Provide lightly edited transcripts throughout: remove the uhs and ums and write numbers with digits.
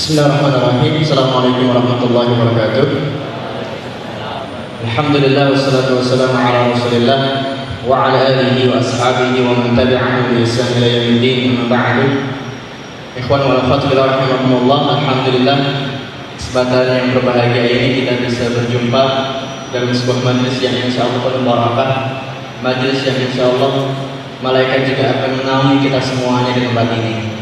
Bismillahirrahmanirrahim. Assalamualaikum warahmatullahi wabarakatuh. Alhamdulillah wassalatu wassalamu ala Rasulillah wa ala alihi wa ashabihi wa man tabi'ahum bi ihsan ila yaumiddin. Amma ba'du. Ikhwan wal akhwat fillah rahimakumullah. Alhamdulillah, kesempatan yang berbahagia ini kita bisa berjumpa dalam sebuah majlis yang insyaallah penuh barakah, majlis yang insyaallah malaikat juga akan menaungi kita semuanya di tempat ini.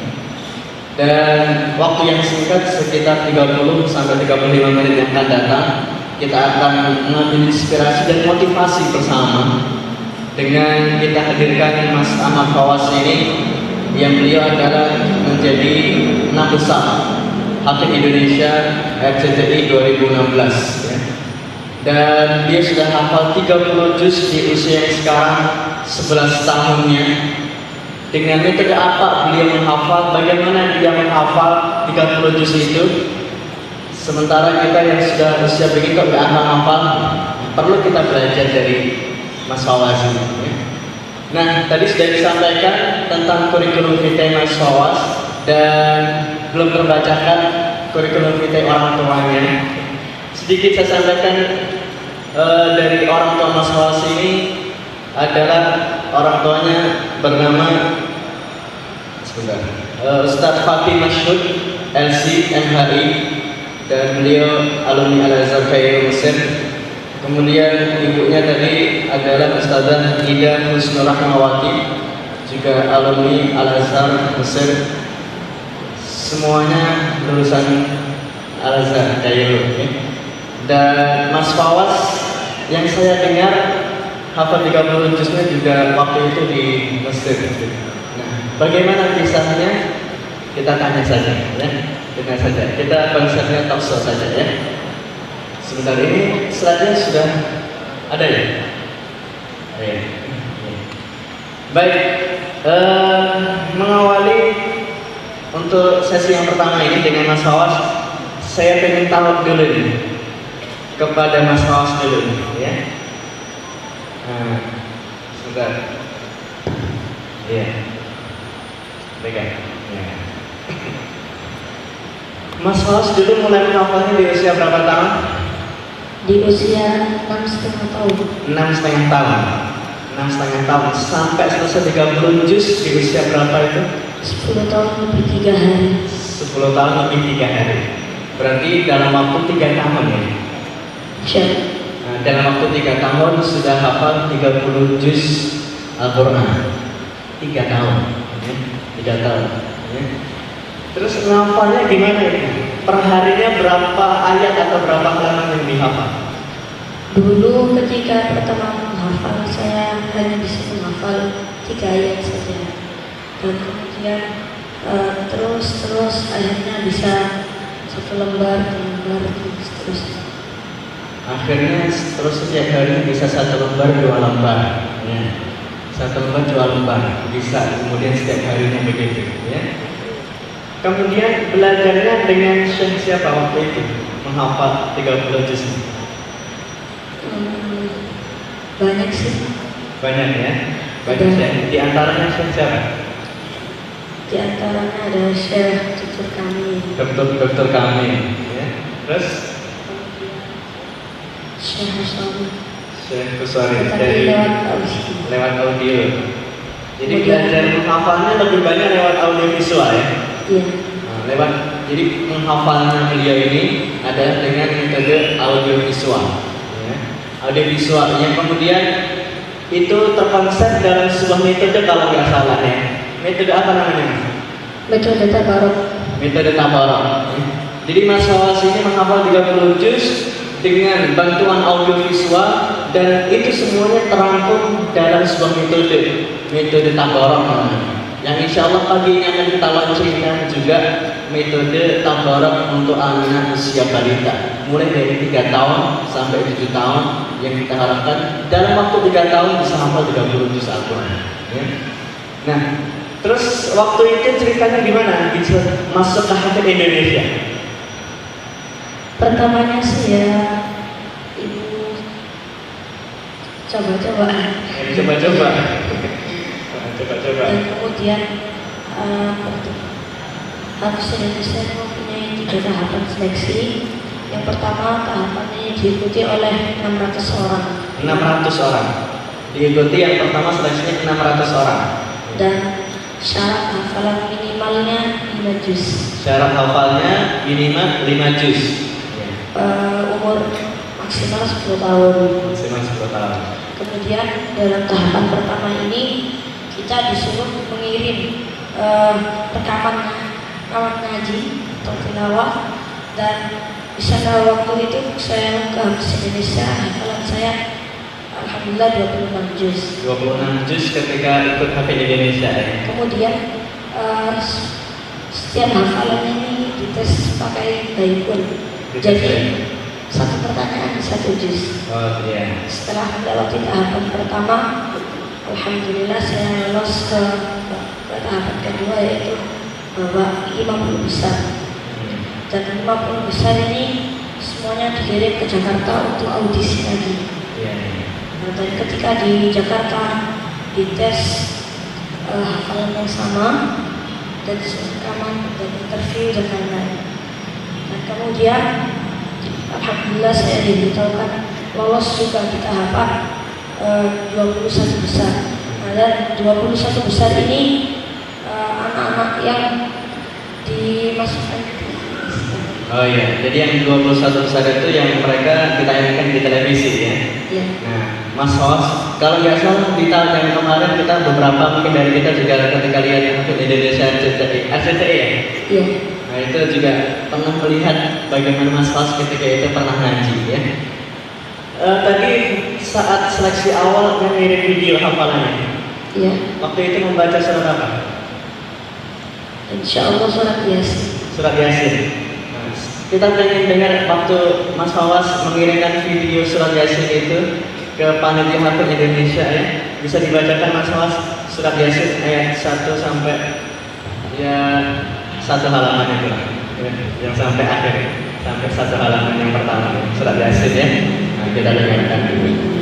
Dan waktu yang singkat sekitar 30 sampai 35 menit yang akan datang, kita akan mengambil inspirasi dan motivasi bersama dengan kita hadirkan Mas Ahmad Fawaz ini, yang beliau adalah menjadi 6 besar Hafiz Indonesia FCTI 2016 ya. Dan dia sudah hafal 30 juz di usia yang sekarang 11 tahunnya. Dengan metode apa beliau menghafal, bagaimana dia menghafal 30 juz itu? Sementara kita yang sudah usia begitu gak hafal, perlu kita belajar dari Mas Fawaz ini ya. Nah, tadi sudah disampaikan tentang kurikulum vitae Mas Fawaz dan belum terbacakan kurikulum vitae orang tuanya. Sedikit saya sampaikan dari orang tua Mas Fawaz ini adalah orang tuanya bernama Ustadz Fatih Masyhud LC MHI, dan beliau alumni Al-Azhar Kairo Mesir. Kemudian ibunya tadi adalah Ustadzah Ida Husnul Rahmawati, juga alumni Al-Azhar Mesir. Semuanya lulusan Al-Azhar Kairo ya. Dan Mas Fawaz yang saya dengar hafal 30 juznya juga waktu itu di Mesir. Nah, bagaimana kisahnya? Kita tanya saja ya. Kita konsepnya talk show saja ya. Sebentar, ini slide-nya sudah ada ya? Ya. Baik, mengawali untuk sesi yang pertama ini dengan Mas Fawaz, saya ingin tahu dulu nih kepada Mas Fawaz dulu ya. Sebentar. Iya. Pegang. Ya. Mas Fawaz dulu mulai menghafalnya di usia berapa tahun? Di usia 6,5 tahun. 6,5 tahun. 6,5 tahun sampai selesai 30 juz di usia berapa itu? 10 tahun lebih 3 hari. 10 tahun lebih 3 hari. Berarti dalam waktu 3 tahun ya. Siap. Dalam waktu 3 tahun sudah hafal 30 juz Al-Quran. 3 tahun ya. 3 tahun ya. Terus ngafalnya gimana ini? Perharinya berapa ayat atau berapa halaman yang dihafal? Dulu ketika pertama menghafal, saya hanya bisa menghafal 3 ayat saja. Dan kemudian terus akhirnya bisa 1 lembar, 2 lembar, terus. Akhirnya terus setiap hari bisa 1 lembar, 2 lembar ya. 1 lembar, 2 lembar bisa, kemudian setiap harinya begitu ya. Kemudian belajarnya dengan syekh siapa waktu itu menghafal 30 juz? Banyak sih. Banyak ya. Banyak ya. Di antaranya syekh siapa? Di antaranya ada Syekh tutur kami. Dokter kami ya. Terus Syekh Husari. Syekh Husari Tapi dari lewat audio. Jadi belajar menghafalnya lebih banyak lewat audio visual ya. Iya. Nah, jadi menghafalnya beliau ini adalah dengan metode audio visual ya. Audio visual yang kemudian itu terkonsep dalam sebuah metode kalau nggak salah ya. Metode apa namanya? Metode tabarok. Metode tabarok ya. Jadi Mas Fawaz ini menghafal 30 juz dengan bantuan audio visual, dan itu semuanya terangkum dalam sebuah metode tabarok namanya. Yang insya Allah pagi ini akan kita launchingkan juga metode tabarok untuk anak usia balita, mulai dari 3 tahun sampai 7 tahun, yang kita harapkan dalam waktu 3 tahun bisa hafal 30 juz Al-Quran ya. Nah, terus waktu itu ceritanya gimana bisa masuk ke Hafiz Indonesia? Pertamanya sih ya ibu coba-coba. Dan kemudian Hafiz Indonesia mempunyai mempunyai 3 tahapan seleksi. Yang pertama, tahapannya diikuti oleh 600 orang. 600 orang. Diikuti yang pertama seleksinya 600 orang. Dan syarat hafalan minimalnya 5 juz. Syarat hafalnya minimal 5 juz. Umur maksimal 10 tahun. Maksimal 10 tahun. Kemudian dalam tahapan pertama ini kita disuruh mengirim rekaman ngaji atau tilawah, dan di sana waktu itu saya ke Indonesia, hafalan saya alhamdulillah 26 juz. 26 juz ketika ikut Hafiz Indonesia ya. Kemudian setiap hafalan ini dites pakai baikun. Jadi satu pertanyaan 1 juz. Oh iya. Setelah melewati tahapan pertama, alhamdulillah saya lolos ke tahapan kedua, yaitu bawa 50 besar. Dan 50 besar ini semuanya dikirim ke Jakarta untuk audisi lagi. Iya. Nah, dan ketika di Jakarta dites hafalan yang sama, dan rekaman dan interview dan lain-lain. Dan kemudian alhamdulillah saya diberitahukan lolos juga di tahapan 21 besar. Nah, dan 21 besar ini anak-anak yang dimasukkan. Oh iya, jadi yang 21 besar itu yang mereka ditayangkan di televisi ya. Iya. Nah, Mas Hos, kalau nggak salah di tahun yang kemarin kita beberapa mungkin dari kita juga ketika lihat Hafiz Indonesia RCTI ya. Iya. Nah itu juga pernah melihat bagaimana Mas Hos ketika itu pernah ngaji ya. Tadi saat seleksi awal yang ngirim video hafalannya. Iya. Waktu itu membaca surat apa? Insya Allah surat Yasin. Surat Yasin. Nah, kita pengen dengar waktu Mas Hawas mengirimkan video surat Yasin itu ke panitia Hafiz Indonesia ya. Bisa dibacakan Mas Hawas surat Yasin ayat 1 sampai ya 1 halaman itu lah. Yang sampai akhir, sampai 1 halaman yang pertama surat Yasin ya. Nah, kita dengarkan dulu.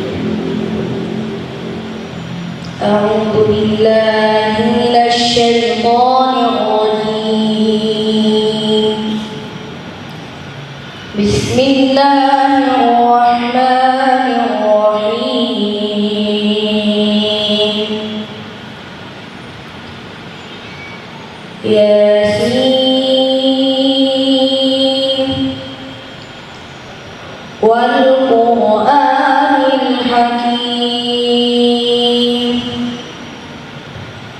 A'udzu billahi minasy syaithanir rajim. Bismillahirrahmanirrahim. Yasin wal Qur'anil Hakim.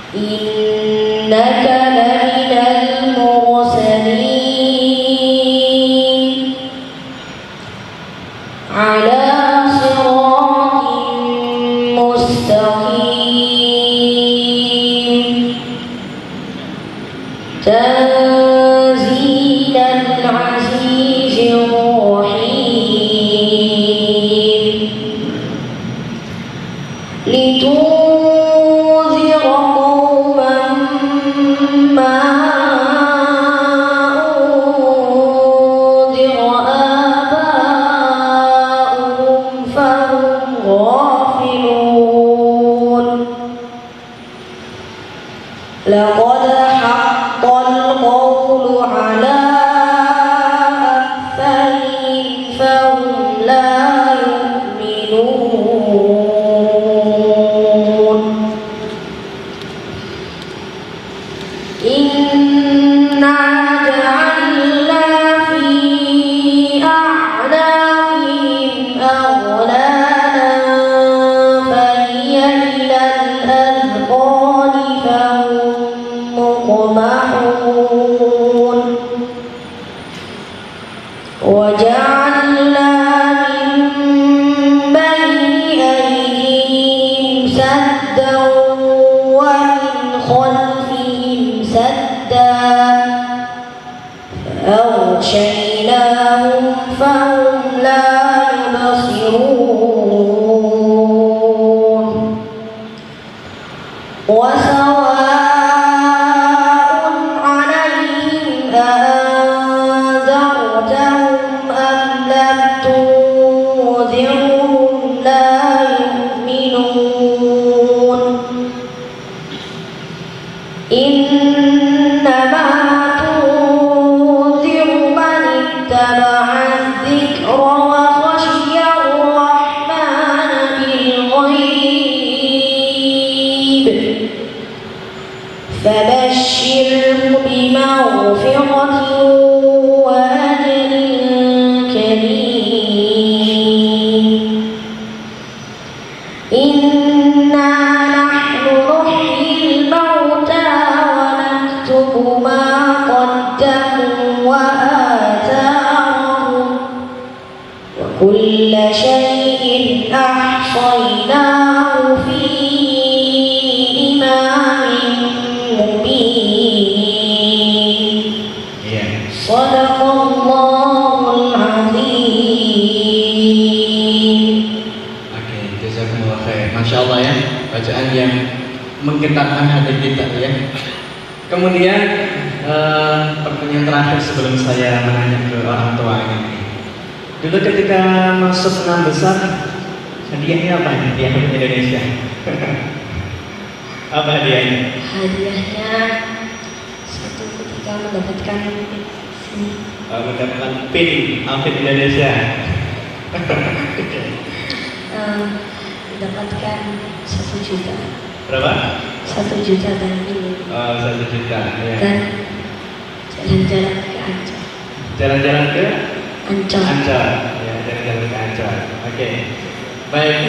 Innaka laminal mursalin ala siratin mustaqim. Tanzilal azizir rahim. لتنذر قوما ما أنذر آباؤهم فهم غافلون. لقد حق القول على أكثرهم فهم لا يؤمنون. إنا جعلنا في أعناقهم أغلالا Inna nahnu nuhyil mauta wa naktubu ma qaddamu wa atharahum wa kulla shay'in ahsaynahu fi imamin mubin. Shadaqallahul azim. Oke, jazakumullah khair. Masya Allah ya, bacaan yang menggetarkan hati kita ya. Kemudian pertanyaan terakhir sebelum saya menanya ke orang tua ini. Dulu ketika masuk 6 besar, hadiahnya apa? Hadiah untuk Indonesia. Apa hadiahnya? Hadiahnya satu ketika mendapatkan Mendapatkan PIN outfit Indonesia. mendapatkan 1 juta. Berapa? 1 juta dan ini. 1 juta. Ya. Dan jalan-jalan ke Ancol. Jalan-jalan ke Ancol. Ancol. Ya, jalan-jalan ke Ancol. Oke. Baik.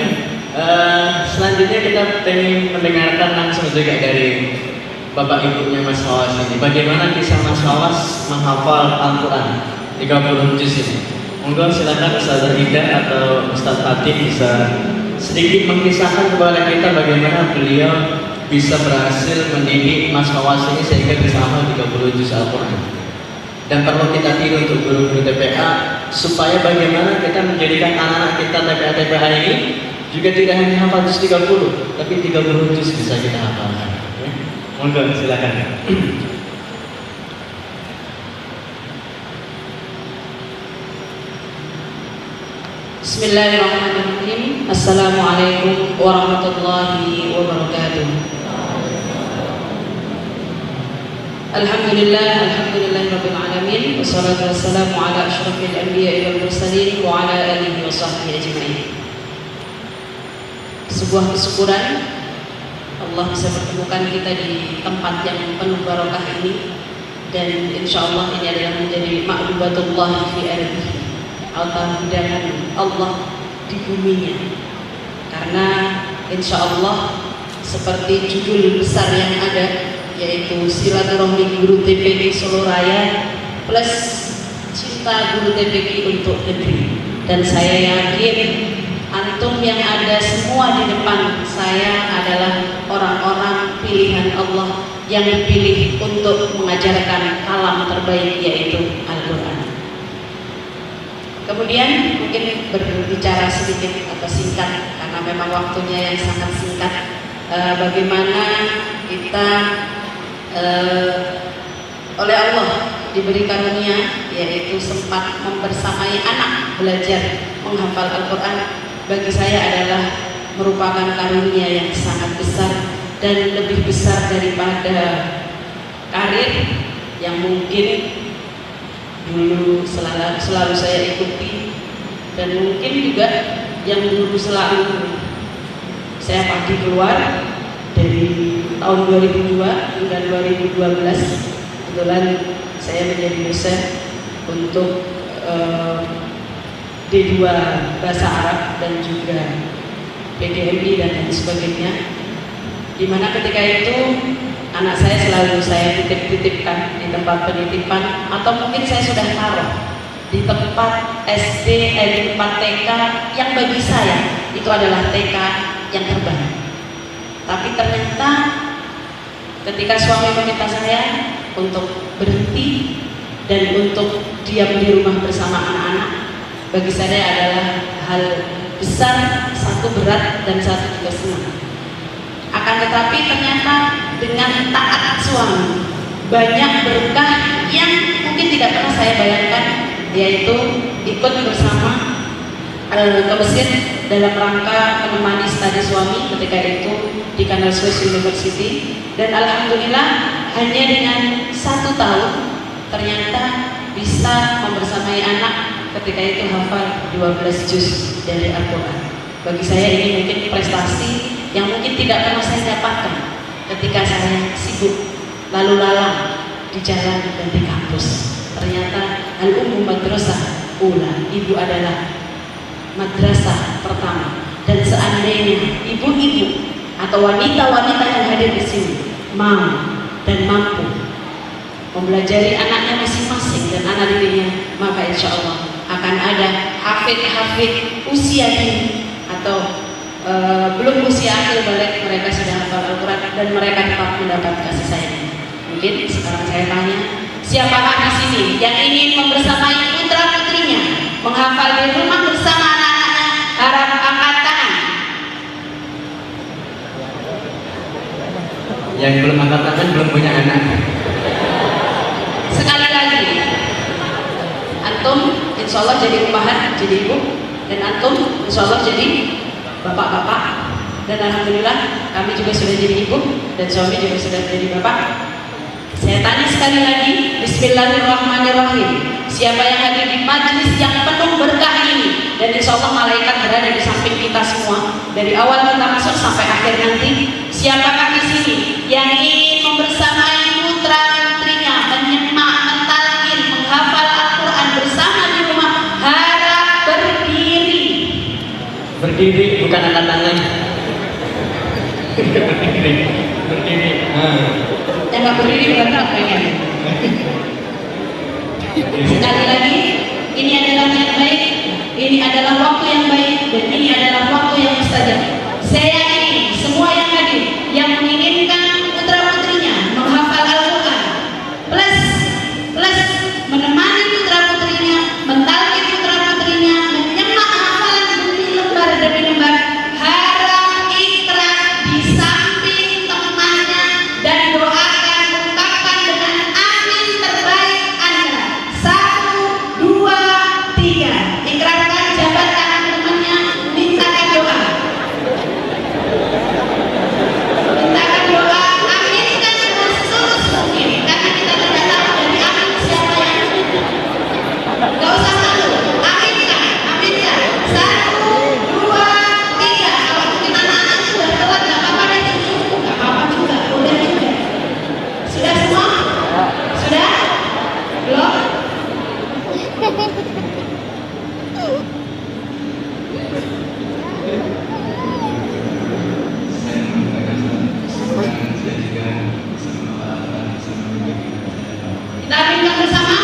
Selanjutnya kita ingin mendengarkan langsung juga dari Bapak Ibunya Mas Hawas ini. Bagaimana kisah Mas Hawas menghafal Al-Quran 30 juz ini? Monggo silakan Ustazah Ida atau Ustaz Fatih bisa sedikit mengisahkan kepada kita bagaimana beliau bisa berhasil mendidik Mas Hawas ini sehingga bisa hafal 30 juz Al-Quran. Dan perlu kita tiru untuk guru-guru TPA supaya bagaimana kita menjadikan anak-anak kita TPA ini juga tidak hanya hafal juz 30, tapi 30 juz bisa kita hafalkan. Ya. Monggo silakan. Bismillahirrahmanirrahim. Assalamualaikum warahmatullahi wabarakatuh. Alhamdulillahirabbil alamin wassalatu wassalamu ala asyrafil anbiya'i wal mursalin wa ala alihi wa sahbihi ajma'in. Sebuah kesyukuran Allah bisa pertemukan kita di tempat yang penuh barokah ini, dan insyaallah ini adalah menjadi ma'dubatullah fi ardihi, atau hidangan Allah di buminya. Karena insyaallah seperti judul besar yang ada, yaitu silaturahmi guru TPQ Solo Raya plus cinta guru TPQ untuk negeri. Dan saya yakin antum yang ada semua di depan saya adalah orang-orang pilihan Allah yang dipilih untuk mengajarkan kalam terbaik, yaitu Al-Quran. Kemudian mungkin berbicara sedikit atau singkat, karena memang waktunya yang sangat singkat, bagaimana kita oleh Allah diberi karunia, yaitu sempat membersamai anak belajar menghafal Al-Quran. Bagi saya adalah merupakan karunia yang sangat besar dan lebih besar daripada karir yang mungkin dulu selalu saya ikuti, dan mungkin juga yang dulu selalu saya pagi keluar dari tahun 2002 hingga 2012. Kebetulan saya menjadi dosen untuk D2 Bahasa Arab dan juga PGMI dan lain sebagainya, dimana ketika itu anak saya selalu saya titip-titipkan di tempat penitipan, atau mungkin saya sudah taruh di tempat SD, di tempat TK yang bagi saya itu adalah TK yang terbaik. Tapi ternyata ketika suami meminta saya untuk berhenti dan untuk diam di rumah bersama anak-anak, bagi saya adalah hal besar, satu berat dan satu juga senang. Akan tetapi ternyata dengan taat suami banyak berkah yang mungkin tidak pernah saya bayangkan, yaitu ikut bersama ke Mesir dalam rangka menemani studi suami ketika itu di Canal Swiss University. Dan alhamdulillah hanya dengan 1 tahun ternyata bisa membersamai anak ketika itu hafal 12 juz dari Al-Quran. Bagi saya ini mungkin prestasi yang mungkin tidak pernah saya dapatkan ketika saya sibuk lalu lalang di jalan dan di kampus. Ternyata al-ummu madrasah ula, ibu adalah madrasah pertama, dan seandainya seandainya ibu-ibu atau wanita-wanita yang hadir di sini mau dan mampu mempelajari anaknya masing-masing dan anak dirinya, maka insya Allah akan ada hafid-hafid usia dini atau belum usia akhir balik, mereka sudah hafal Al-Quran dan mereka tetap mendapat kasih sayang. Mungkin sekarang saya tanya, siapakah di sini yang ingin membersamai putra-putrinya menghafal di rumah bersama anak-anaknya? Harap angkat tangan. Yang belum angkat tangan belum punya anak. Sekali lagi, antum insya Allah jadi ummahat, jadi ibu, dan antum insya Allah jadi bapak-bapak, dan alhamdulillah kami juga sudah jadi ibu dan suami juga sudah jadi bapak. Saya tanya sekali lagi, Bismillahirrahmanirrahim, siapa yang hadir di majelis yang penuh berkah ini, dan insya Allah malaikat berada di samping kita semua dari awal kita masuk sampai akhir nanti. Siapakah di sini yang ingin membersamai putra putrinya menyemak, mentalkin, menghafal Al-Quran bersama di rumah? Harap berdiri. Berdiri, bukan angkat tangan. Berdiri. Yang nggak berdiri berarti apa ya? Sekali lagi, ini adalah yang baik, ini adalah waktu yang baik, dan ini adalah waktu yang mustajab. Saya ingin semua yang hadir yang menginginkan putra putrinya menghafal Al-Quran plus menemani putra putrinya, mentalkin putra putrinya, menyemak hafalan demi lembar demi lembar, harap ikhlas di samping temannya dan doakan, ungkapkan dengan amin terbaik Anda. 1, 2, 3. Ikrarkan, jabat tangan temannya, mintakan doa. Mintakan doa, aminkan dengan setulus mungkin, karena kita tidak tahu dari amin siapa yang amin. Gak usah malu, aminkan. 1, 2, 3. Kalau mungkin anak-anak sudah telat, gak apa-apa deh, gak apa-apa juga, boleh juga. Sudah semua? Sudah? Belum? Kita aminkan bersama?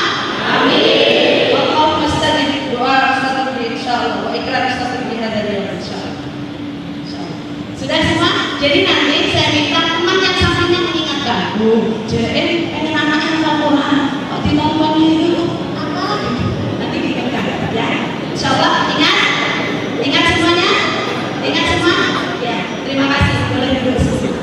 Amin. Allahumma stajib doa Ustaz insyaallah wa ikrar Ustaz di hadaria insyaallah. Sudah semua? Jadi nanti saya minta teman yang sampingnya mengingatkan. JN pengen anaknya Al-Quran. Kok ditontonnya itu apa gitu. Nanti diingatkan ya. Insyaallah ingat? Ingat semuanya? Ingat semua? Ya, terima kasih. Boleh duduk semua.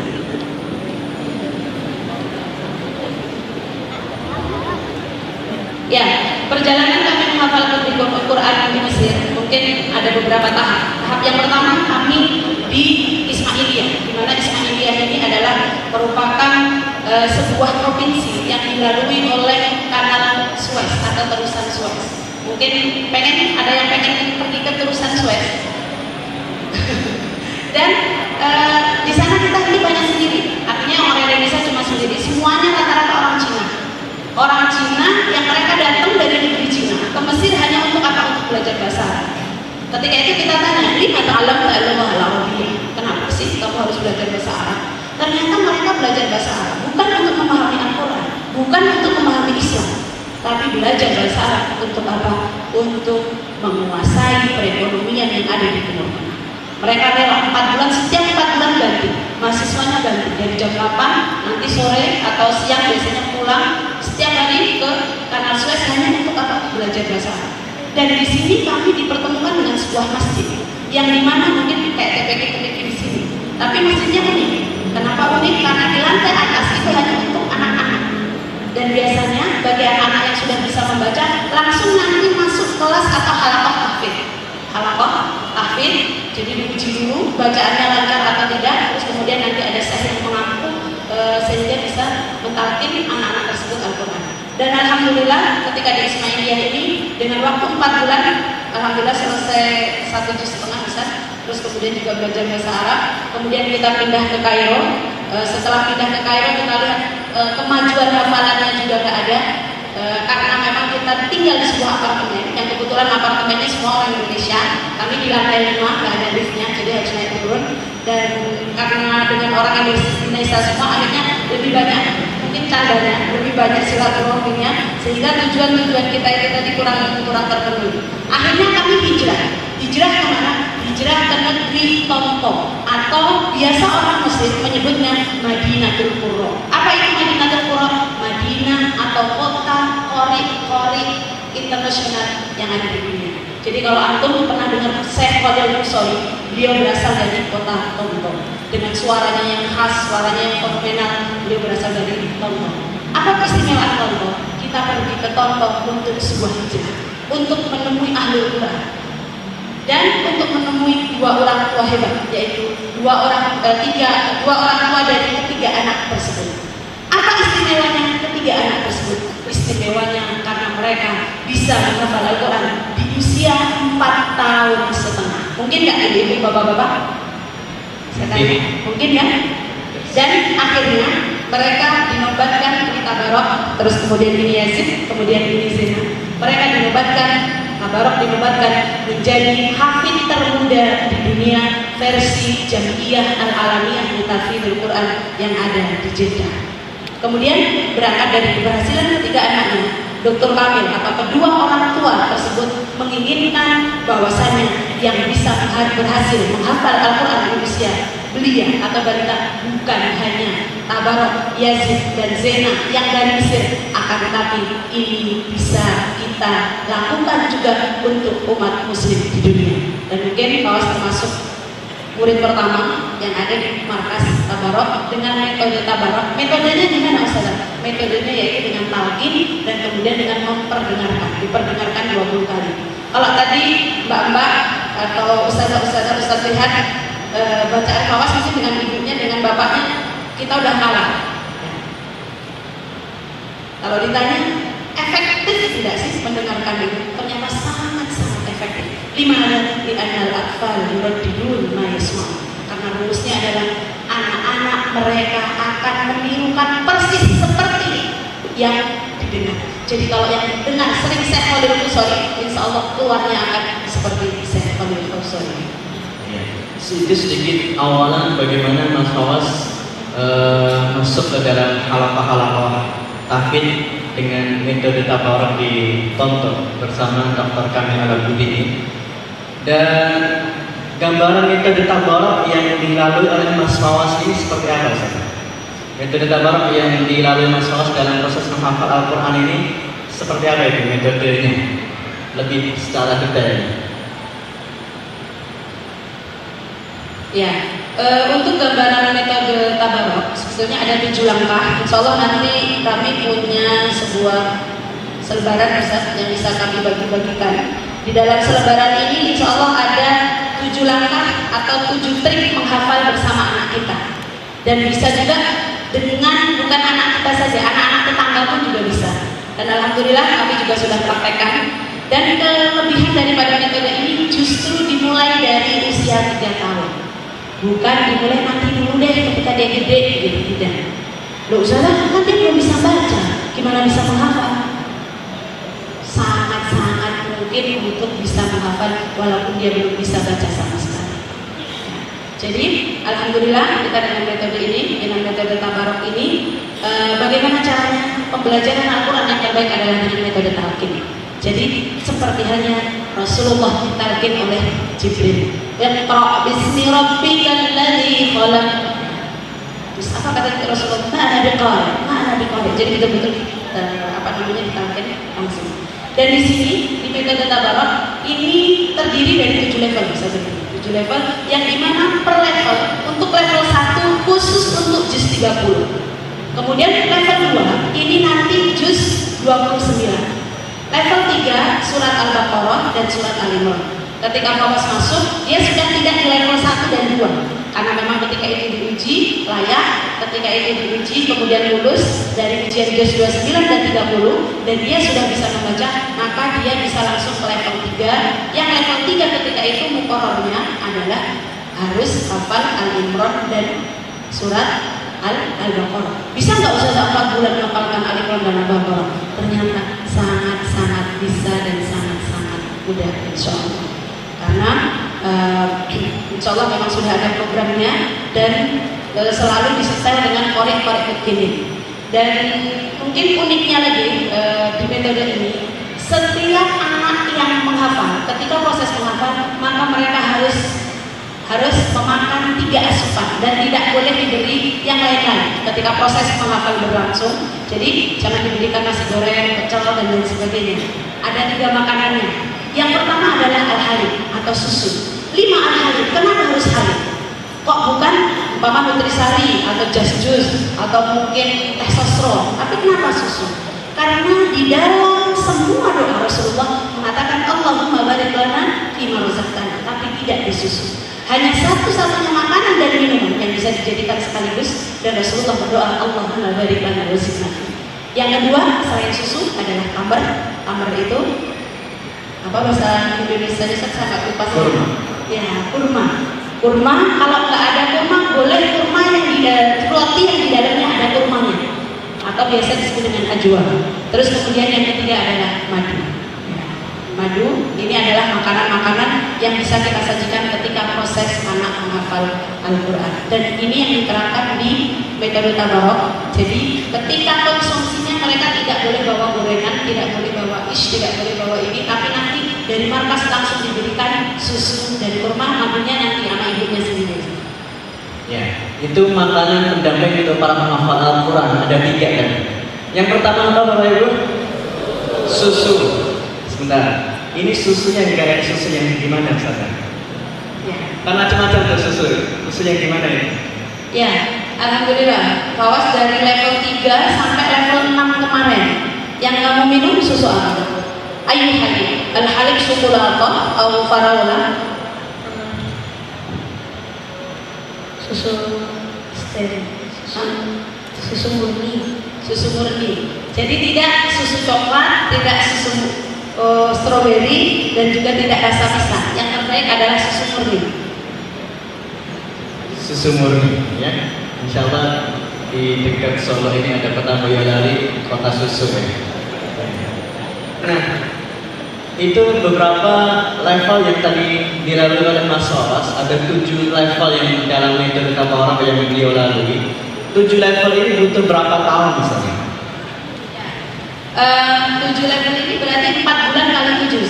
Ya, perjalanan kami menghafal Al-Quran di Mesir mungkin ada beberapa tahap. Tahap yang pertama kami di Ismailiyah, di mana Ismailiyah ini adalah merupakan sebuah provinsi yang dilalui oleh kanal Suez atau terusan Suez. Mungkin ada yang pengen pergi ke terusan Suez. Dan di sana kita ini banyak sendiri. Artinya orang Indonesia cuma sendiri. Semuanya rata-rata orang Cina. Orang Cina yang mereka datang dari negeri Cina ke Mesir hanya untuk apa? Untuk belajar bahasa Arab. Ketika itu kita tanya, lima ta'alam ta'alam al-Arabiyyah. Kenapa sih kamu harus belajar bahasa Arab? Ternyata mereka belajar bahasa Arab bukan untuk memahami Al-Quran, bukan untuk memahami Islam, tapi belajar bahasa Arab untuk apa? Untuk menguasai perekonomian yang ada di Timur Tengah. Mereka rela 4 bulan, setiap 4 bulan ganti, mahasiswanya ganti dari jam 8 nanti sore atau siang biasanya pulang setiap hari ke kanal Suez hanya untuk apa? Belajar bahasa Arab. Dan di sini kami dipertemukan dengan sebuah masjid yang dimana mungkin kayak TPK di sini, tapi masjidnya unik. Kenapa unik? Karena di lantai atas itu hanya untuk anak-anak. Dan biasanya bagi anak-anak yang sudah bisa membaca langsung nanti masuk kelas atau halaqah tahfidz. Halaqah tahfidz, jadi diuji dulu bacaannya lancar atau tidak, terus kemudian nanti ada sesi yang mengaku sehingga bisa mentalkin anak-anak tersebut Al-Quran. Dan alhamdulillah ketika di Ismailiyah ini dengan waktu 4 bulan alhamdulillah selesai 1,5 juz bisa. Terus kemudian juga belajar bahasa Arab. Kemudian kita pindah ke Kairo. Setelah pindah ke Kairo kita lihat kemajuan hafalannya juga nggak ada. Karena memang kita tinggal di sebuah apartemen yang kebetulan apartemennya semua orang Indonesia. Kami di lantai 5 nggak ada liftnya, jadi harus naik turun. bisa semua, akhirnya lebih banyak mungkin tandanya, lebih banyak silaturahminya, sehingga tujuan-tujuan kita itu tadi kurang terpenuhi. Akhirnya kami hijrah kemana? Hijrah ke negeri Tompo, atau biasa orang Muslim menyebutnya Madinatul Qura. Apa itu Madinatul Qura? Madinah atau kota Qori internasional yang ada di dunia. Jadi kalau antum pernah dengar Syekh Qadir Musoy, beliau berasal dari kota Tompo. Dengan suaranya yang khas, suaranya yang fenomenal, beliau berasal dari Tompo. Apa keistimewaan Tompo? Kita pergi ke Tompo untuk sebuah hijrah, untuk menemui Ahlul Quran, dan untuk menemui dua orang tua hebat, yaitu dua orang tua dari ketiga anak tersebut. Apa istimewanya ketiga anak tersebut? Istimewanya karena mereka bisa menghafal Al-Quran di usia 4 tahun setengah. Mungkin nggak ibu bapak-bapak? Saya tanya, mungkin ya? Dan akhirnya mereka dinobatkan di Tabarok, terus kemudian ini Yazid, kemudian ini Zina. Mereka dinobatkan, Tabarok dinobatkan menjadi hafid termuda di dunia versi Jam'iyah Al-Alamiyah Litafidul Quran yang ada di Jeddah. Kemudian berangkat dari keberhasilan ketiga anaknya, Dr. Kamil atau kedua orang tua tersebut menginginkan bahwasanya yang bisa berhasil menghafal Al-Quran di usia belia atau balita bukan hanya Tabarok, Yazid, dan Zena yang dari Mesir, akan tetapi ini bisa kita lakukan juga untuk umat Muslim di dunia. Dan mungkin Fawas termasuk murid pertama yang ada di markas Tabarok dengan metode Tabarok. Metodenya gimana Ustazah? Metodenya yaitu dengan talqin dan kemudian dengan diperdengarkan 20 kali. Kalau tadi mbak-mbak atau ustaz lihat bacaan Fawas mesti dengan ibunya, dengan bapaknya kita udah kalah. Kalau ditanya efektif tidak sih mendengarkan itu? Ternyata sangat-sangat efektif. Limanat di anal atfal yuradidun ma yasma'. Karena rumusnya adalah anak-anak mereka akan menirukan persis seperti yang didengar. Jadi kalau yang didengar sering Syekh Qadir Musoy, insya Allah keluarnya akan seperti Syekh Qadir Musoy. Itu sedikit awalan bagaimana Mas Fawas masuk ke dalam halaqah-halaqah tahfidz dengan metode Tabarok di Tonton bersama Dr. Kamil Al-Budi. Dan gambaran metode Tabarok yang dilalui oleh Mas Fawas ini seperti apa Ustaz? Metode Tabarok yang dilalui Mas Fawas dalam proses menghafal Al-Quran ini seperti apa itu metodenya? Lebih secara detail. Ya, untuk gambaran metode Tabarok sebetulnya ada 7 langkah. Insya Allah nanti kami punya sebuah selebaran Ustaz yang bisa kami bagi-bagikan. Di dalam selebaran ini insya Allah ada 7 langkah atau 7 trik menghafal bersama anak kita. Dan bisa juga dengan bukan anak kita saja, anak-anak tetangga pun juga bisa. Dan alhamdulillah kami juga sudah praktekkan. Dan kelebihan daripada metode ini justru dimulai dari usia 3 tahun. Bukan dimulai nanti dulu deh ketika dia gede gitu, tidak. Loh Ustazah, nanti belum bisa baca, gimana bisa menghafal? Sangat-sangat mungkin untuk bisa menghafal walaupun dia belum bisa baca sama sekali. Jadi alhamdulillah kita dengan metode ini, dengan metode Tabarok ini, bagaimana caranya pembelajaran Al-Quran yang terbaik adalah dengan metode talqin. Jadi seperti halnya Rasulullah ditalqin oleh Jibril. Iqra' bismi rabbikal ladzi khalaq. Terus apa kata Rasulullah? Ma'ana biqari. Jadi betul-betul ditalqin langsung. Dan di sini di metode Tabarok ini terdiri dari 7 level, bisa begitu. 7 level yang dimana per level untuk level 1 khusus untuk juz 30. Kemudian level 2 ini nanti juz 29. Level 3 surat Al-Baqarah dan surat Al-Imran. Ketika Fawas masuk, dia sudah tidak di level 1 dan 2. Karena memang ketika itu diuji layak, ketika itu diuji kemudian lulus dari ujian juz 29 dan 30 dan dia sudah bisa membaca, maka dia bisa langsung ke level 3. Yang level 3 ketika itu muqarrarnya adalah harus hafal Al-Imran dan surat Al-Baqarah. Bisa nggak usah 4 bulan menghafalkan Al-Imran dan Al-Baqarah? Ternyata sangat-sangat bisa dan sangat-sangat mudah insya Allah. Karena insya Allah memang sudah ada programnya dan selalu disetel dengan korek-korek begini. Dan mungkin uniknya lagi di metode ini, setiap anak yang menghafal, ketika proses menghafal, maka mereka harus memakan 3 asupan dan tidak boleh diberi yang lain-lain ketika proses menghafal berlangsung. Jadi jangan diberikan nasi goreng, pecel dan lain sebagainya. Ada 3 makanannya. Yang pertama adalah al-halib atau susu. 5 al-halib. Kenapa harus halib? Kok bukan umpama nutrisari atau just juice atau mungkin teh sosro? Tapi kenapa susu? Karena di dalam semua doa Rasulullah mengatakan Allahumma barik lana fima razaqtana, tapi tidak di susu. Hanya satu-satunya makanan dan minuman yang bisa dijadikan sekaligus, dan Rasulullah berdoa Allahumma barik lana wa zidna. Yang kedua selain susu adalah tamar. Tamar itu apa bahasa Indonesia? Saya sangat lupa. Kurma. Ya, kurma. Kurma, kalau nggak ada kurma boleh kurma yang di roti yang di dalamnya ada kurmanya, atau biasa disebut dengan ajwa. Terus kemudian yang ketiga adalah madu. Madu ini adalah makanan-makanan yang bisa kita sajikan ketika proses anak menghafal Al-Quran, dan ini yang diterapkan di metode tabarok. Jadi ketika konsumsinya mereka tidak boleh bawa gorengan, tidak boleh bawa tidak boleh bawa ini, tapi nanti dari markas langsung diberikan susu dan kurma, madunya nanti sama ibunya sendiri. Ya, itu makanan pendamping untuk para penghafal Al-Quran. Ada 3 kan? Yang pertama apa Bapak Ibu? Susu. Sebentar, ini susunya kayak susu yang gimana saja? Ya. Kan macam-macam tuh susu. Susu yang gimana ini? Ya, alhamdulillah. Kawas dari level 3 sampai level 6 kemarin. Yang kamu minum susu apa? Ayu halib. Al-halib syukulata atau farawla. Susu steril, susu murni. Susu murni. Jadi tidak susu coklat, tidak susu stroberi, dan juga tidak rasa pisang. Yang terbaik adalah susu murni. Susu murni, ya. Insya Allah di dekat Solo ini ada kota Boyolali, kota susu ya. Nah, itu beberapa level yang tadi dilalui oleh Mas Soros. Ada 7 level yang dalam metode tabarok yang beliau lalui. 7 level ini butuh berapa tahun misalnya? 7 level ini berarti 4 bulan kali 7.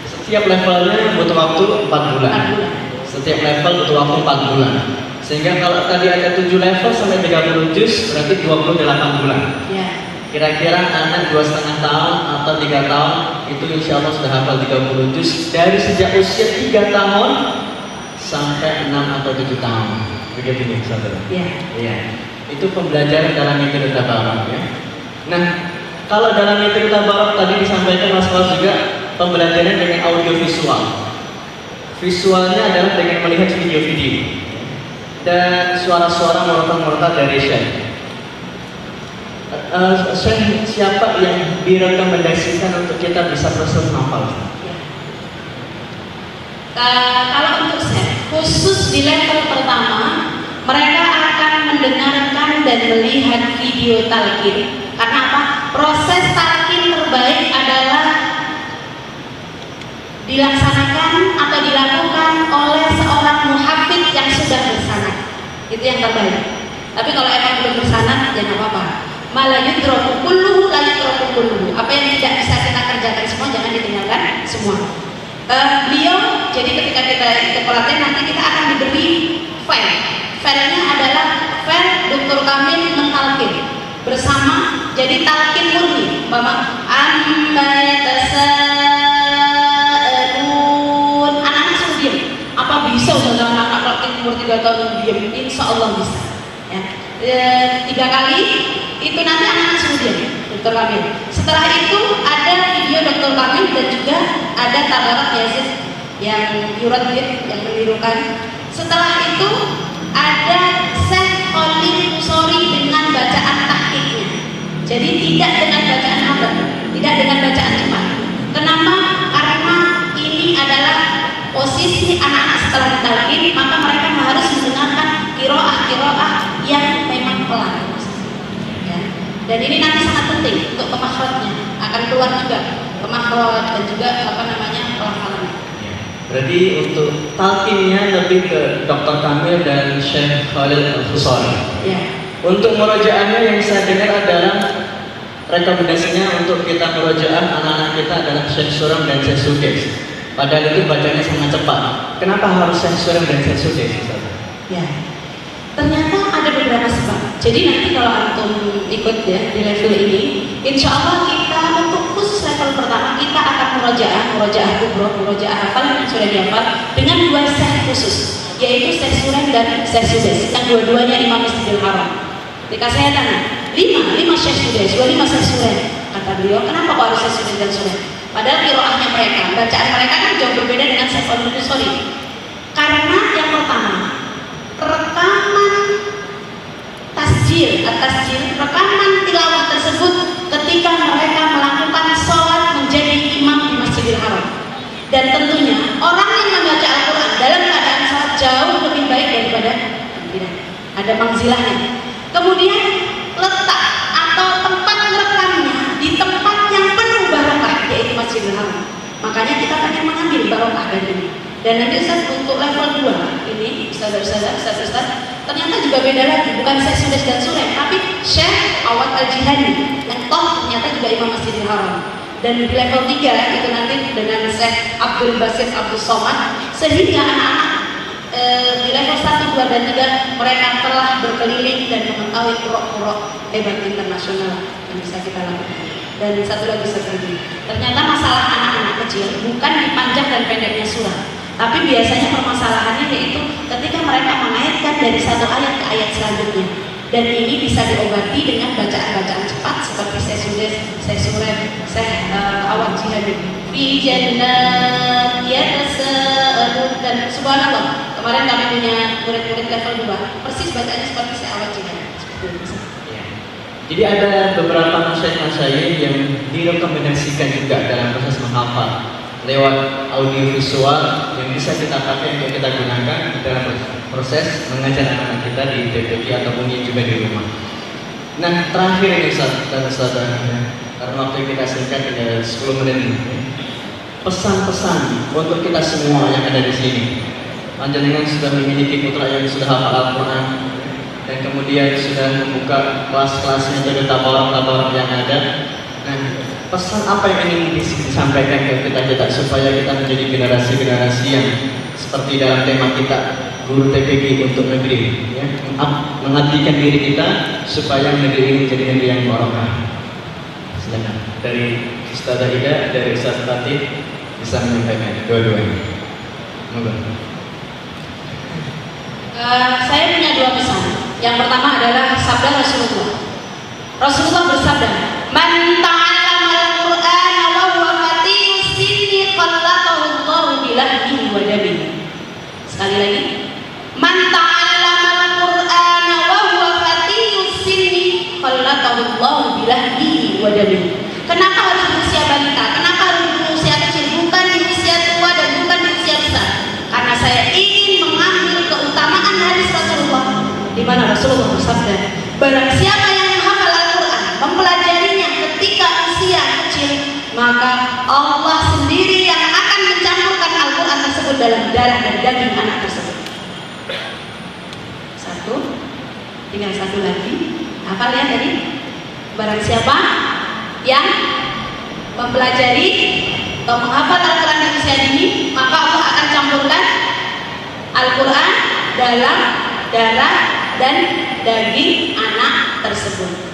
Setiap levelnya butuh waktu 4 bulan. 4 bulan. Setiap level butuh waktu 4 bulan. Sehingga kalau tadi ada 7 level sampai 30 juz berarti 28 bulan. Ya. Kira-kira anak 2,5 tahun atau 3 tahun itu insya Allah sudah hafal 30 juz dari sejak usia 3 tahun sampai 6 atau 7 tahun. Begitu nih saudara. Ya. Iya. Itu pembelajaran dalam metode tabarok ya. Nah, kalau dalam metode tabarok tadi disampaikan Mas Fawaz juga pembelajaran dengan audio visual. Visualnya adalah dengan melihat video-video dan suara-suara murotal dari Syekh. Syekh siapa yang direkomendasikan untuk kita bisa proses menghafal? Ya. Kalau untuk Syekh, khusus di level pertama, mereka akan mendengarkan dan melihat video talqin. Karena apa? Proses talqin terbaik adalah dilaksanakan atau dilakukan oleh seorang muhafidz yang sudah bersanad. Itu yang terbaik. Tapi kalau emang belum bersanad, ya nggak apa-apa. Malah yudraku kulluhu la yudraku kulluhu. Apa yang tidak bisa kita kerjakan semua jangan ditinggalkan semua. Beliau, jadi ketika kita ikut pelatihan nanti kita akan diberi file. Filenya adalah file Dr. Kamil mentalkin bersama, jadi talqin murni. Bapak amma yatasaalun, anak-anak suruh diam. Apa bisa saudara anak talqin umur 3 tahun diam? Insya Allah bisa. Ya. 3 kali itu nanti anak-anak suruh diam, Dr. Kamil. Setelah itu ada video Dr. Kamil dan juga ada tabarak Yazid yang yuradid, yang menirukan. Setelah itu ada Syekh Khalil Musori dengan bacaan tahqiqnya. Jadi tidak dengan bacaan abad, tidak dengan bacaan cepat. Kenapa? Karena ini adalah posisi anak-anak setelah ditalqin, maka mereka harus mendengarkan qiraah yang memang pelan. Ya. Dan ini nanti sangat penting untuk kemakhrajnya, akan keluar juga kemakhraj dan juga pelafalannya. Berarti untuk talqinnya lebih ke Dr. Kamil dan Syekh Khalil Al-Khusari. Ya. Untuk murojaahnya yang saya dengar adalah rekomendasinya untuk kita murojaah anak-anak kita adalah Syekh Suram dan Syekh Sudais. Padahal itu bacanya sangat cepat. Kenapa harus Syekh Suram dan Syekh Sudais? Ya. Ternyata ada beberapa sebab. Jadi nanti kalau antum ikut ya di level ini, insya Allah kita untuk khusus level pertama kita akan murojaah kubro, murojaah hafalan yang sudah dihafal dengan 2 set khusus, yaitu Syekh Suram dan Syekh Sudais. Yang dua-duanya Imam Masjidil Haram. Ketika saya tanya, 5 Syekh Sudais, 25 Syekh Suram. Kata beliau, kenapa kok harus Syekh Sudais dan Suram? Padahal qiraahnya mereka, bacaan mereka kan jauh berbeda dengan Syekh Al-Bukhari. Karena yang pertama, rekaman tasjil, rekaman tilawah tersebut ketika mereka melakukan sholat menjadi imam di Masjidil Haram. Dan tentunya orang yang membaca Al-Quran dalam keadaan sholat jauh lebih baik daripada tidak. Ada mangzilahnya. Kemudian letak atau tempat merekamnya di tempat yang penuh barokah, yaitu Masjidil Haram. Makanya kita pengen mengambil barokah dari ini. Dan nanti Ustaz untuk level 2 ini Ustaz ternyata juga beda lagi, bukan Syekh Sudais dan Suram, tapi Syekh Awad Al-Jihani yang toh ternyata juga Imam Masjidil Haram. Dan di level 3 itu nanti dengan Syekh Abdul Basit Abdul Somad, sehingga anak-anak di level 1, 2, dan 3 mereka telah berkeliling dan mengetahui purok-purok hebat internasional yang bisa kita lakukan. Dan satu lagi seperti ternyata masalah anak-anak kecil bukan di panjang dan pendeknya surah, tapi biasanya permasalahannya yaitu ketika mereka mengaitkan dari satu ayat ke ayat selanjutnya. Dan ini bisa diobati dengan bacaan-bacaan cepat seperti Syekh Sudais, Syekh Suram, Syekh Awad Jihadi fi jannat yatasaalun. Dan subhanallah, kemarin kami punya murid-murid level 2 persis bacanya seperti Syekh Awad Jihadi. Jadi ada beberapa masyayikh yang direkomendasikan juga dalam proses menghafal lewat audio visual yang bisa kita pakai untuk kita gunakan dalam proses mengajar anak-anak kita di TPQ ataupun juga di rumah. Nah, terakhir ini Ustaz, karena waktu kita singkat tinggal 10 menit ini. Pesan-pesan untuk kita semua yang ada di sini. Panjenengan sudah memiliki putra yang sudah hafal Al-Quran dan kemudian sudah membuka kelas-kelasnya dari tabarok yang ada. Nah, pesan apa yang ingin disampaikan ke kita supaya kita menjadi generasi-generasi yang seperti dalam tema kita guru TPG untuk negeri, ya, mengabdikan diri kita supaya negeri ini menjadi negeri yang barokah. Silakan dari Ustazah Ida, dari Ustaz Latif bisa menyampaikan dua-duanya. Moga. Saya punya 2 pesan. Yang pertama adalah sabda Rasulullah. Rasulullah bersabda, "Man ta'allama al-Qur'ana wa huwa fatiyus sinni qallatahu Allahu bilahmihi wa damihi." Sekali lagi, "Man ta'allama al-Qur'ana wa huwa fatiyus sinni qallatahu Allahu bilahmihi wa damihi." Kenapa harus di usia balita? Kenapa harus di usia kecil? Bukan di usia tua dan bukan di usia besar. Karena saya ingin mengambil keutamaan hadis Rasulullah, di mana Rasulullah bersabda, barang siapa yang menghafal Al-Quran, mempelajarinya ketika usia kecil, maka Allah sendiri yang akan mencampurkan Al-Quran tersebut dalam darah dan daging anak tersebut. Tinggal satu lagi. Hafal ya tadi? Barang siapa yang mempelajari atau menghafal Al-Quran di usia dini, maka Allah akan campurkan Al-Quran dalam darah dan daging anak tersebut.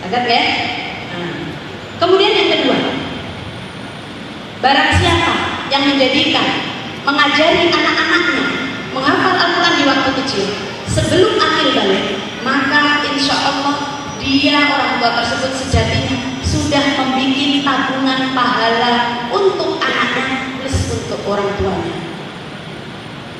Sadar ya? Kemudian yang kedua, barang siapa yang mengajari anak-anaknya menghafal Al-Quran di waktu kecil sebelum akil balik, maka insya Allah dia orang tua tersebut sejatinya sudah membuat tabungan pahala untuk anaknya plus untuk orang tuanya.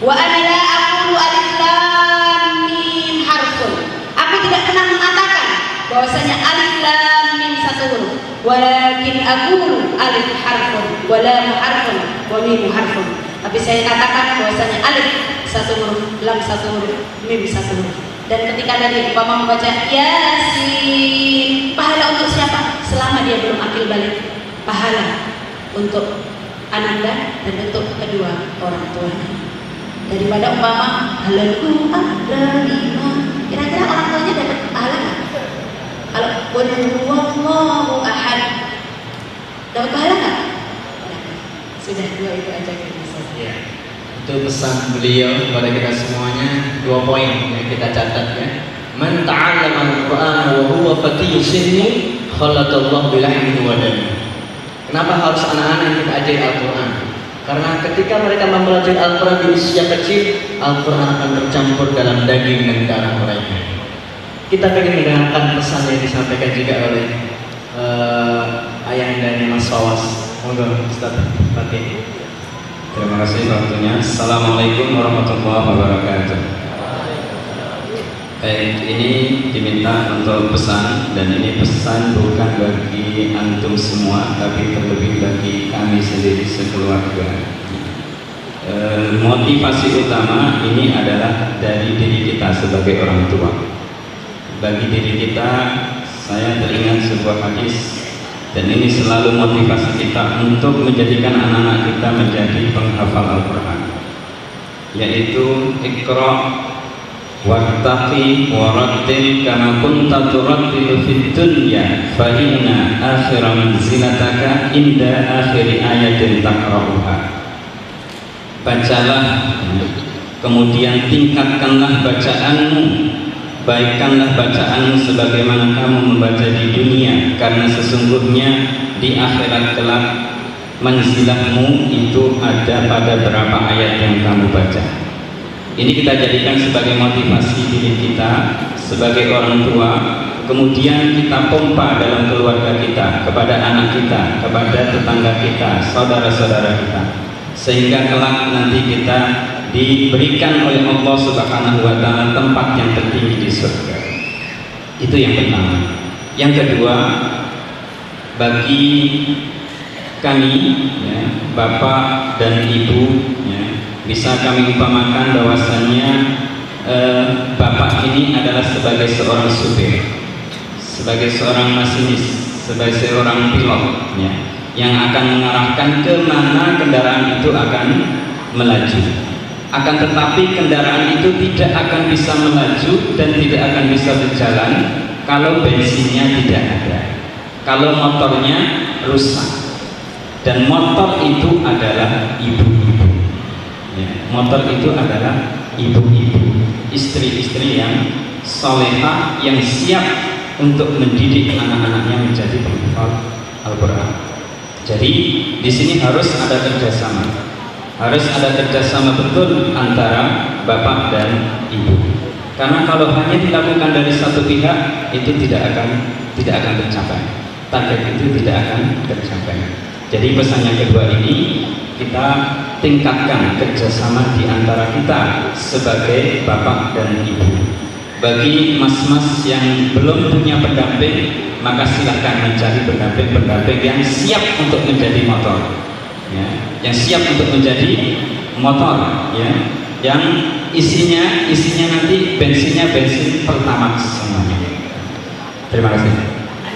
Wa ana la aqulu alif lam mim harfun. Aku tidak pernah mengatakan bahwasanya alif lam mim satu huruf, walakin aqulu alif harfun wa lam harfun wa mim harfun. Tapi saya katakan bahwasanya alif satu huruf, lam satu huruf, mim satu huruf. Dan ketika tadi umpama membaca Yasin, pahala untuk siapa? Selama dia belum akil balik, pahala untuk ananda dan untuk kedua orang tuanya. Daripada umpama halalku lima, kira-kira orang tuanya dapat pahala nggak? Kalau qul huwallahu ahad, dapat pahala nggak? Sudah, dua itu aja kita. Ya. Itu pesan beliau kepada kita semuanya, 2 poin yang kita catat ya. Man ta'allama al-Qur'ana wa huwa fatiyyu sinni khalaqallahu bilahmihi wa damihi. Kenapa harus anak-anak kita ajari Al-Qur'an? Karena ketika mereka mempelajari Al-Qur'an di usia kecil, Al-Qur'an akan tercampur dalam daging dan darah mereka. Kita ingin mendengarkan pesan yang disampaikan juga oleh ayahanda Mas Fawas. Monggo Ustaz Fatih. Terima kasih waktunya. Assalamualaikum warahmatullahi wabarakatuh. Baik, ini diminta untuk pesan, dan ini pesan bukan bagi antum semua, tapi terlebih bagi kami sendiri sekeluarga. Motivasi utama ini adalah dari diri kita sebagai orang tua. Bagi diri kita, saya teringat sebuah hadis, dan ini selalu motivasi kita untuk menjadikan anak-anak kita menjadi penghafal Al-Quran, yaitu Iqra wattaqi warattil kama kunta turattilu fid dunya fa inna akhira manzilataka inda akhiri ayatin taqra'uha. Bacalah, kemudian tingkatkanlah bacaanmu, baikkanlah bacaanmu sebagaimana kamu membaca di dunia, karena sesungguhnya di akhirat kelak manzilahmu itu ada pada berapa ayat yang kamu baca. Ini kita jadikan sebagai motivasi diri kita sebagai orang tua, kemudian kita pompa dalam keluarga kita, kepada anak kita, kepada tetangga kita, saudara-saudara kita, sehingga kelak nanti kita diberikan oleh Allah Subhanahu wa Ta'ala tempat yang tertinggi di surga. Itu yang pertama. Yang kedua, bagi kami ya, bapak dan ibu ya, bisa kami umpamakan bahwasannya bapak ini adalah sebagai seorang supir, sebagai seorang masinis, sebagai seorang pilot ya, yang akan mengarahkan ke mana kendaraan itu akan melaju. Akan tetapi kendaraan itu tidak akan bisa melaju dan tidak akan bisa berjalan kalau bensinnya tidak ada, kalau motornya rusak. Dan motor itu adalah ibu-ibu ya, motor itu adalah ibu-ibu, istri-istri yang solehah, yang siap untuk mendidik anak-anaknya menjadi penghafal Al-Quran. Jadi di sini harus ada kerjasama, harus ada kerjasama betul antara bapak dan ibu. Karena kalau hanya dilakukan dari satu pihak, itu tidak akan tercapai. Target itu tidak akan tercapai. Jadi pesan yang kedua ini, kita tingkatkan kerjasama di antara kita sebagai bapak dan ibu. Bagi mas-mas yang belum punya pendamping, maka silahkan mencari pendamping-pendamping yang siap untuk menjadi motor ya, yang siap untuk menjadi motor ya, yang isinya nanti bensinnya bensin Pertamax semuanya. Terima kasih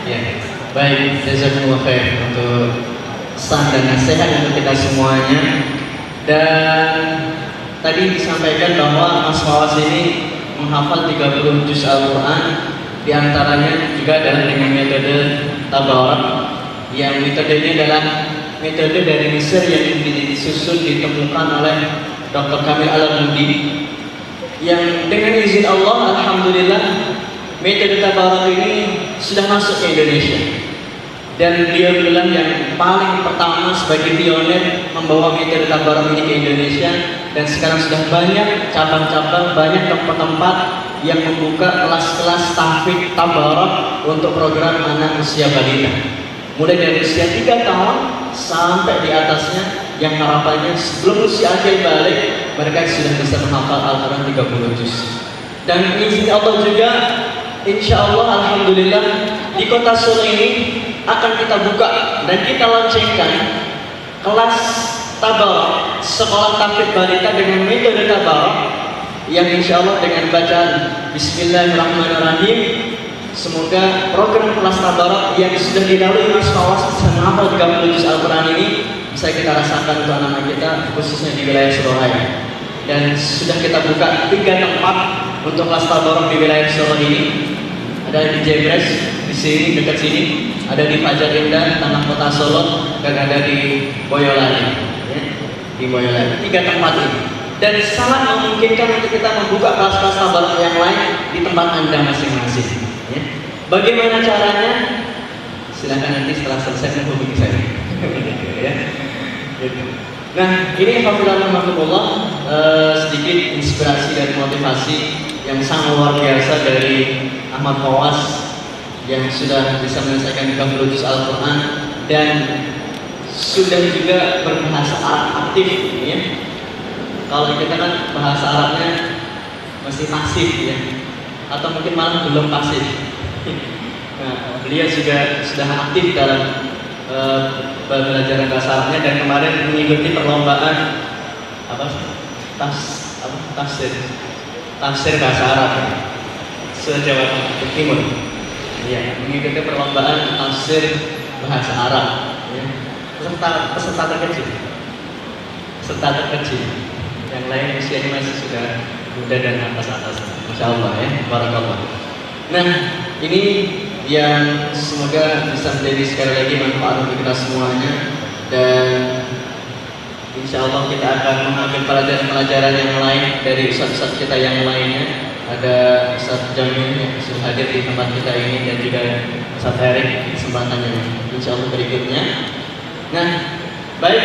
Ya, baik, jazakumullah khair untuk pesan dan nasihat untuk kita semuanya. Dan tadi disampaikan bahwa Mas Fawas ini menghafal 30 juz Al-Quran, diantaranya juga adalah dengan metode tabarak, yang metode ini adalah metode dari Mesir yang disusun ditemukan oleh Dr. Kamil Al-Mudi, yang dengan izin Allah, alhamdulillah, metode tabarak ini sudah masuk ke Indonesia. Dan dia bilang yang paling pertama sebagai pionir membawa metode tabarak ini ke Indonesia, dan sekarang sudah banyak cabang-cabang, banyak tempat-tempat yang membuka kelas-kelas tahfidz tabarak untuk program anak usia balita, mulai dari usia 3 tahun sampai di atasnya, yang harapannya sebelum usia akil balik mereka sudah bisa menghafal Al-Quran 30 juz. Dan izin Allah juga, insya Allah, alhamdulillah, di kota Solo ini akan kita buka dan kita launchingkan kelas tabarak, sekolah tahfidz balita dengan metode tabarak, yang insya Allah dengan bacaan Bismillahirrahmanirrahim, semoga program kelas tabarak yang sudah dilalui Mas Fawas bisa menghafal 30 juz Al-Quran ini bisa kita rasakan untuk anak-anak kita, khususnya di wilayah Surabaya. Dan sudah kita buka 3 tempat untuk kelas tabarok di wilayah Surabaya ini. Ada di Jebres, di sini dekat sini, ada di Fajar Indah, Tanah Kota Solo, dan ada di Boyolali. Ya, di Boyolali. 3 tempat ini. Dan sangat memungkinkan untuk kita membuka kelas-kelas tabarok yang lain di tempat Anda masing-masing. Ya. Bagaimana caranya? Silahkan nanti setelah selesai menghubungi saya. Ya. Nah, ini alhamdulillah sedikit inspirasi dan motivasi yang sangat luar biasa dari Ahmad Fawaz yang sudah bisa menyelesaikan 30 juz Al-Quran dan sudah juga berbahasa Arab aktif. Ya. Kalau kita kan bahasa Arabnya masih pasif ya, atau mungkin malah belum pasif. Nah, beliau juga sudah aktif dalam belajar bahasa Arabnya dan kemarin mengikuti perlombaan tafsir bahasa Arab se-Jawa Timur. Ya, mengikuti perlombaan tafsir bahasa Arab. Ya. Peserta terkecil. Yang lain usianya masih sudah muda dan atas. Masya Allah ya, barakallah. Nah, ini yang semoga bisa menjadi sekali lagi manfaat untuk kita semuanya, dan insya Allah kita akan mengambil pelajaran-pelajaran yang lain dari ustaz-ustaz kita yang lainnya. Ada Ustaz Jamil yang sudah hadir di tempat kita ini, dan juga Ustaz Erik kesempatannya insya Allah berikutnya. Nah, baik,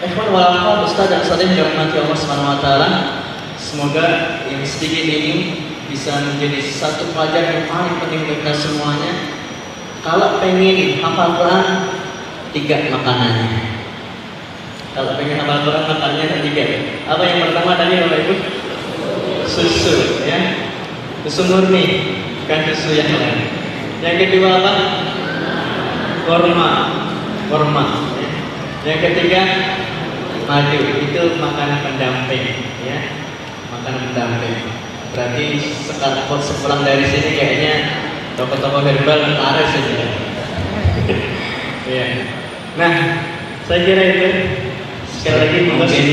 ikhwan wal akhwat, ustaz dan ustazah yang dirahmati Allah Subhanahu wa taala, semoga yang sedikit ini bisa menjadi satu pelajaran yang paling penting untuk kita semuanya. Kalau pengen hafal Quran, 3 makanannya. Kalau pengen hafal Quran, makanannya 3. Apa yang pertama tadi Bapak Ibu? Susu, ya. Susu murni, bukan susu yang lain. Yang kedua apa? Korma. Yang ketiga madu. Itu makanan pendamping, ya. Makanan pendamping. Berarti sekarang sepulang dari sini kayaknya toko-toko herbal laris saja. Ya. Nah, saya kira itu. Sekali lagi mungkin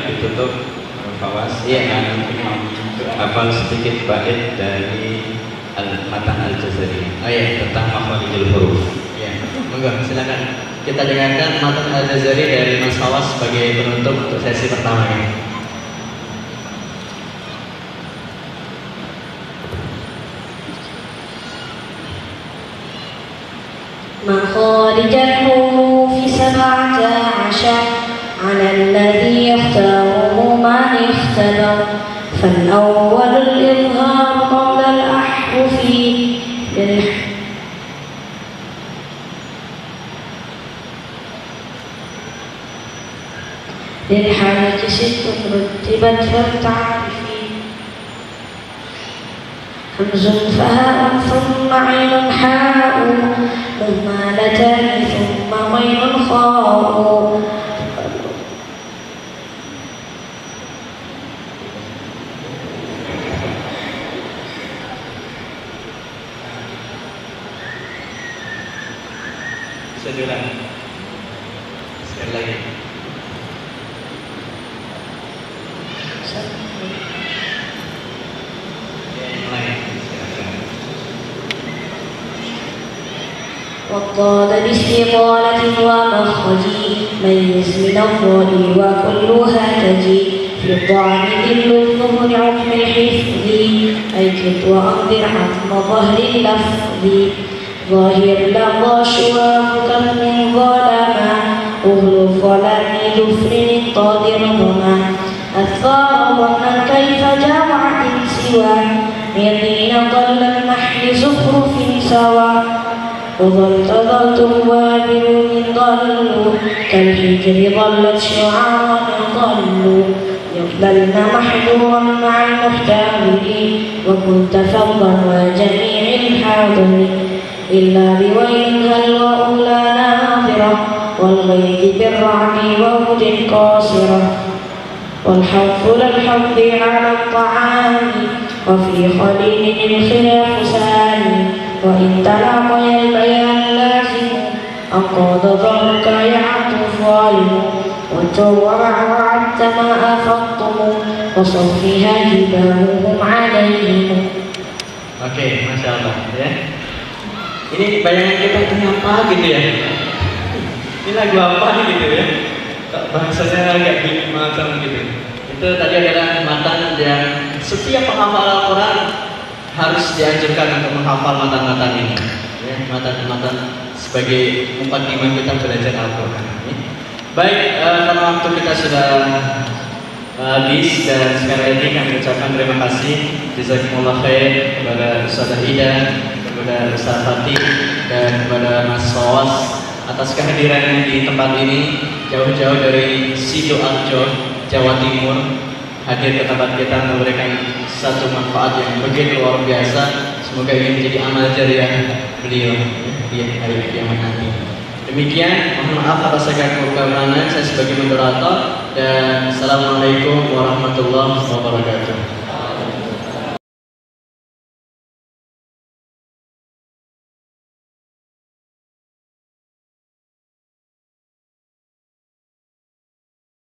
ditutup Fawaz dengan hafal sedikit bait dari Matan Al-Jazari. Oh iya, tentang makharijul huruf. Iya, monggo silakan kita dengarkan Matan Al-Jazari dari Mas Fawaz sebagai penutup untuk sesi pertama ini. مخارج الحروف 17 على الذي يختاره من اختبر فالأول الإظهار قبل الأحرف للحركة 6 رتبت فلتعرفي همز فهاء ثم عين حاء مهملتان ثم غين خاء Sekali lagi. والضاد باستطالة ومخرج ميز من الضاد وكلها تجي في الضعن ذل الظهر عقم الحفظ أيكد وأنذر عظم ظهر اللفظ ظاهر لظى شواب كف ظلما أهل الظلام جفر الطاذر ظما الثار ظنا كيف جمعت سوى يقين ضل النحل زخرف سوى وظلت وابل من ضلوا كالحجر ظلت شعارا ضلوا يضللن محذورا مع المحتمل وكنت فضلا وجميع الحاضر إلا بويل هل وأولى ناظرة والغيث بالرعد وهد قاصرة والحظ للحظ على الطعام وفي خليل الخلاف سالي وإن تلاقي البيان لازم أنقض ظهرك يعطف الظالمون وعدت ما أخذتم وصفها جباههم عليهم. Oke, Masya Allah ya. Ini bayangan kita ini apa gitu ya? Ini lagu apa gitu ya? Bahasanya agak bingung macam gitu. Itu tadi adalah matan yang setiap penghafal Al-Quran harus dianjurkan untuk menghafal matan-matan ini. Ya, matan-matan sebagai mukadimah kita belajar Al-Quran. Ya. Baik, karena waktu kita sudah habis dan sekali lagi kami ucapkan terima kasih jazakumullah khair kepada Ustazah Ida, kepada Ustaz Fatih dan kepada Mas Sawas atas kehadirannya di tempat ini jauh-jauh dari Sidoarjo, Jawa Timur, hadir ke tempat kita memberikan satu manfaat yang begitu luar biasa. Semoga ini menjadi amal jariah beliau di hari kiamat nanti. Demikian, mohon maaf atas segala kekurangan saya sebagai moderator dan assalamualaikum warahmatullahi wabarakatuh.